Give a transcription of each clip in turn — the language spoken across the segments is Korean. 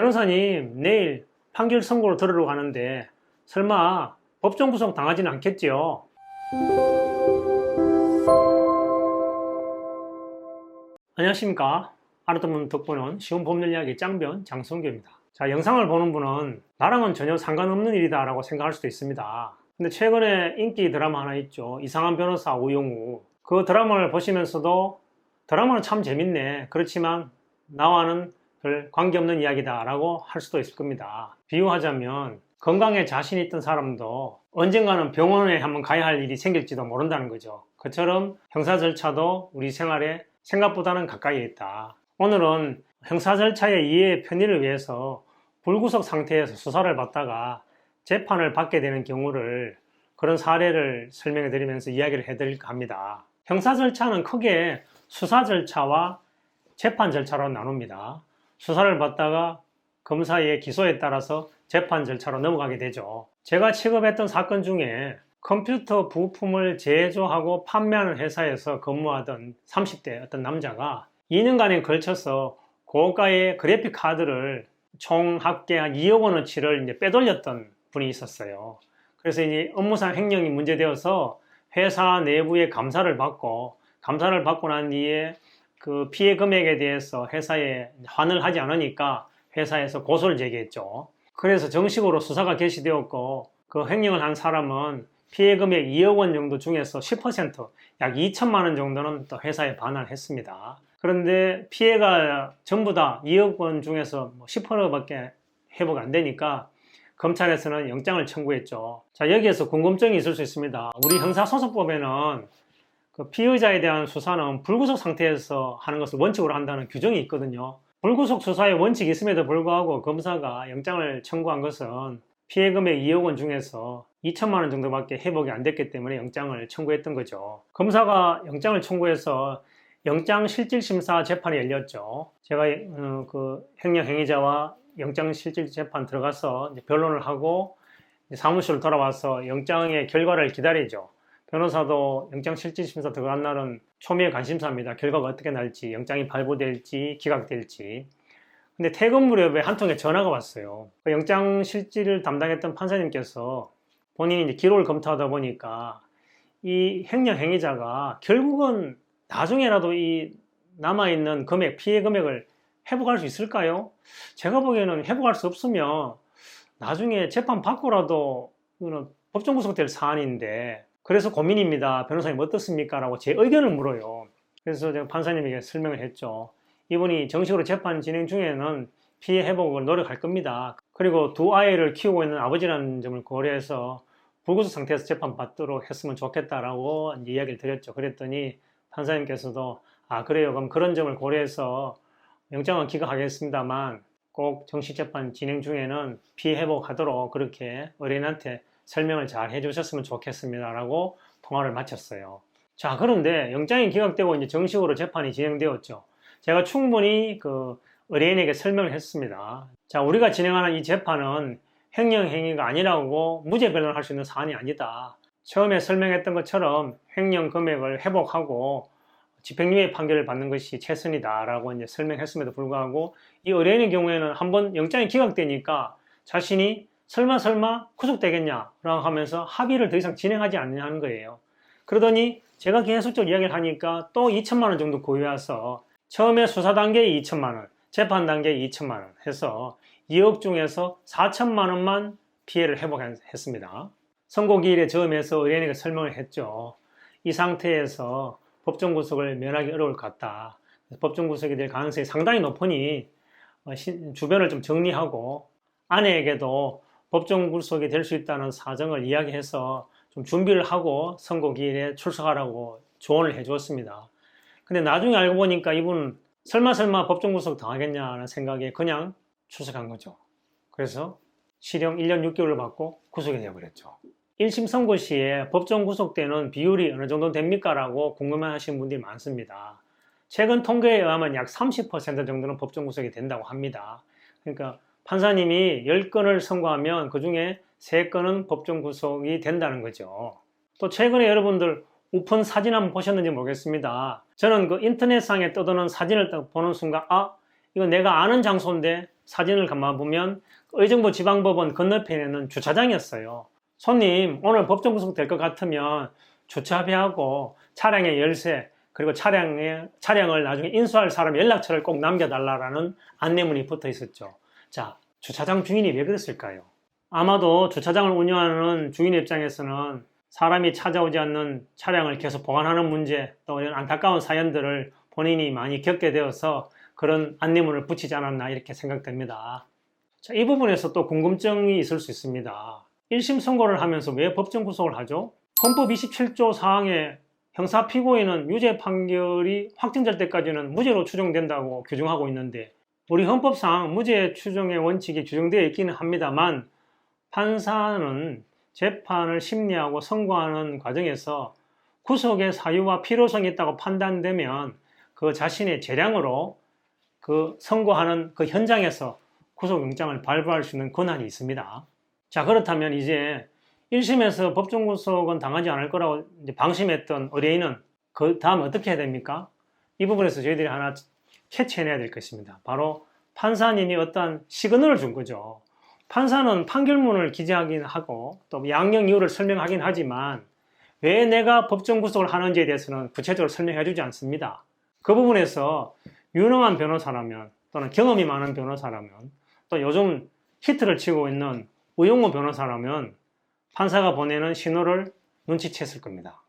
변호사님, 내일 판결 선고를 들으러 가는데 설마 법정 구속 당하지는 않겠지요? 안녕하십니까? 알아두면 덕분은 쉬운 법률 이야기 짱변 장성규입니다. 자, 영상을 보는 분은 나랑은 전혀 상관없는 일이다 라고 생각할 수도 있습니다. 근데 최근에 인기 드라마 하나 있죠. 이상한 변호사 오영우. 그 드라마를 보시면서도 드라마는 참 재밌네. 그렇지만 나와는 별 관계없는 이야기다 라고 할 수도 있을 겁니다. 비유하자면 건강에 자신 있던 사람도 언젠가는 병원에 한번 가야 할 일이 생길지도 모른다는 거죠. 그처럼 형사 절차도 우리 생활에 생각보다는 가까이에 있다. 오늘은 형사 절차의 이해의 편의를 위해서 불구속 상태에서 수사를 받다가 재판을 받게 되는 경우를 그런 사례를 설명해 드리면서 이야기를 해드릴까 합니다. 형사 절차는 크게 수사 절차와 재판 절차로 나눕니다. 수사를 받다가 검사의 기소에 따라서 재판 절차로 넘어가게 되죠. 제가 취급했던 사건 중에 컴퓨터 부품을 제조하고 판매하는 회사에서 근무하던 30대 어떤 남자가 2년간에 걸쳐서 고가의 그래픽 카드를 총 합계 한 2억 원어치를 이제 빼돌렸던 분이 있었어요. 그래서 이제 업무상 횡령이 문제되어서 회사 내부의 감사를 받고 난 뒤에 그 피해 금액에 대해서 회사에 환을 하지 않으니까 회사에서 고소를 제기했죠. 그래서 정식으로 수사가 개시되었고 그 횡령을 한 사람은 피해 금액 2억 원 정도 중에서 10%, 약 2천만 원 정도는 또 회사에 반환했습니다. 그런데 피해가 전부 다 2억 원 중에서 10%밖에 회복 안 되니까 검찰에서는 영장을 청구했죠. 자, 여기에서 궁금증이 있을 수 있습니다. 우리 형사소송법에는 그 피의자에 대한 수사는 불구속 상태에서 하는 것을 원칙으로 한다는 규정이 있거든요. 불구속 수사의 원칙이 있음에도 불구하고 검사가 영장을 청구한 것은 피해 금액 2억 원 중에서 2천만 원 정도밖에 회복이 안 됐기 때문에 영장을 청구했던 거죠. 검사가 영장을 청구해서 영장실질심사 재판이 열렸죠. 제가 그 횡령 행위자와 영장실질재판 들어가서 변론을 하고 사무실로 돌아와서 영장의 결과를 기다리죠. 변호사도 영장실질심사 들어간 날은 초미의 관심사입니다. 결과가 어떻게 날지, 영장이 발부될지, 기각될지. 근데 퇴근 무렵에 한 통의 전화가 왔어요. 그 영장실질을 담당했던 판사님께서 본인이 이제 기록을 검토하다 보니까 이 횡령 행위자가 결국은 나중에라도 이 남아있는 금액, 피해 금액을 회복할 수 있을까요? 제가 보기에는 회복할 수 없으면 나중에 재판 받고라도 이거는 법정 구속될 사안인데 그래서 고민입니다. 변호사님 어떻습니까? 라고 제 의견을 물어요. 그래서 제가 판사님에게 설명을 했죠. 이분이 정식으로 재판 진행 중에는 피해 회복을 노력할 겁니다. 그리고 두 아이를 키우고 있는 아버지라는 점을 고려해서 불구속 상태에서 재판 받도록 했으면 좋겠다라고 이야기를 드렸죠. 그랬더니 판사님께서도 그래요. 그럼 그런 점을 고려해서 영장은 기각하겠습니다만 꼭 정식 재판 진행 중에는 피해 회복하도록 그렇게 의뢰인한테 설명을 잘 해주셨으면 좋겠습니다 라고 통화를 마쳤어요. 자, 그런데 영장이 기각되고 이제 정식으로 재판이 진행되었죠. 제가 충분히 그 의뢰인에게 설명을 했습니다. 자, 우리가 진행하는 이 재판은 횡령 행위가 아니라고 무죄 변론할 수 있는 사안이 아니다. 처음에 설명했던 것처럼 횡령 금액을 회복하고 집행유예 판결을 받는 것이 최선이다 라고 이제 설명했음에도 불구하고 이 의뢰인의 경우에는 한번 영장이 기각되니까 자신이 설마 구속되겠냐 라고 하면서 합의를 더 이상 진행하지 않는 거예요. 그러더니 제가 계속적으로 이야기를 하니까 또 2천만 원 정도 구해와서 처음에 수사 단계에 2천만 원, 재판 단계에 2천만 원 해서 2억 중에서 4천만 원만 피해를 회복했습니다. 선고기일에 저음해서 의뢰인에게 설명을 했죠. 이 상태에서 법정 구속을 면하기 어려울 것 같다. 법정 구속이 될 가능성이 상당히 높으니 주변을 좀 정리하고 아내에게도 법정 구속이 될 수 있다는 사정을 이야기해서 좀 준비를 하고 선고기일에 출석하라고 조언을 해 주었습니다. 근데 나중에 알고 보니까 이분은 설마 법정 구속 당하겠냐는 생각에 그냥 출석한 거죠. 그래서 실형 1년 6개월을 받고 구속이 되어버렸죠. 1심 선고 시에 법정 구속되는 비율이 어느 정도 됩니까? 라고 궁금해하시는 분들이 많습니다. 최근 통계에 의하면 약 30% 정도는 법정 구속이 된다고 합니다. 그러니까 판사님이 10건을 선고하면 그 중에 3건은 법정 구속이 된다는 거죠. 또 최근에 여러분들 우픈 사진 한번 보셨는지 모르겠습니다. 저는 그 인터넷상에 떠도는 사진을 딱 보는 순간 이거 내가 아는 장소인데 사진을 감아보면 의정부 지방법원 건너편에는 주차장이었어요. 손님, 오늘 법정 구속될 것 같으면 주차비하고 차량의 열쇠, 그리고 차량을 나중에 인수할 사람 연락처를 꼭 남겨달라는 안내문이 붙어 있었죠. 자, 주차장 주인이 왜 그랬을까요? 아마도 주차장을 운영하는 주인 입장에서는 사람이 찾아오지 않는 차량을 계속 보관하는 문제, 또 이런 안타까운 사연들을 본인이 많이 겪게 되어서 그런 안내문을 붙이지 않았나 이렇게 생각됩니다. 자, 이 부분에서 또 궁금증이 있을 수 있습니다. 1심 선고를 하면서 왜 법정 구속을 하죠? 헌법 27조 사항에 형사 피고인은 유죄 판결이 확정될 때까지는 무죄로 추정된다고 규정하고 있는데, 우리 헌법상 무죄 추정의 원칙이 규정되어 있기는 합니다만 판사는 재판을 심리하고 선고하는 과정에서 구속의 사유와 필요성이 있다고 판단되면 그 자신의 재량으로 그 선고하는 그 현장에서 구속영장을 발부할 수 있는 권한이 있습니다. 자, 그렇다면 이제 1심에서 법정 구속은 당하지 않을 거라고 이제 방심했던 의뢰인은 그 다음 어떻게 해야 됩니까? 이 부분에서 저희들이 하나 캐치해내야 될 것입니다. 바로 판사님이 어떠한 시그널을 준 거죠. 판사는 판결문을 기재하긴 하고 또 양형 이유를 설명하긴 하지만 왜 내가 법정 구속을 하는지에 대해서는 구체적으로 설명해 주지 않습니다. 그 부분에서 유능한 변호사라면 또는 경험이 많은 변호사라면 또 요즘 히트를 치고 있는 우용호 변호사라면 판사가 보내는 신호를 눈치챘을 겁니다.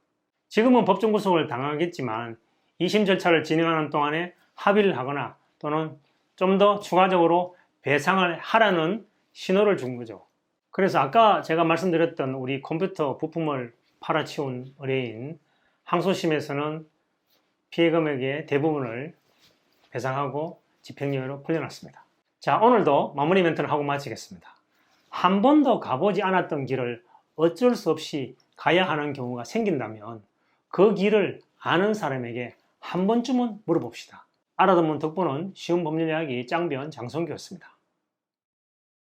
지금은 법정 구속을 당하겠지만 2심 절차를 진행하는 동안에 합의를 하거나 또는 좀 더 추가적으로 배상을 하라는 신호를 준 거죠. 그래서 아까 제가 말씀드렸던 우리 컴퓨터 부품을 팔아치운 의뢰인, 항소심에서는 피해 금액의 대부분을 배상하고 집행유예로 풀려났습니다. 자, 오늘도 마무리 멘트를 하고 마치겠습니다. 한 번도 가보지 않았던 길을 어쩔 수 없이 가야 하는 경우가 생긴다면 그 길을 아는 사람에게 한 번쯤은 물어봅시다. 알아듣는 덕분은 쉬운 법률 이야기 짱변 장성규였습니다.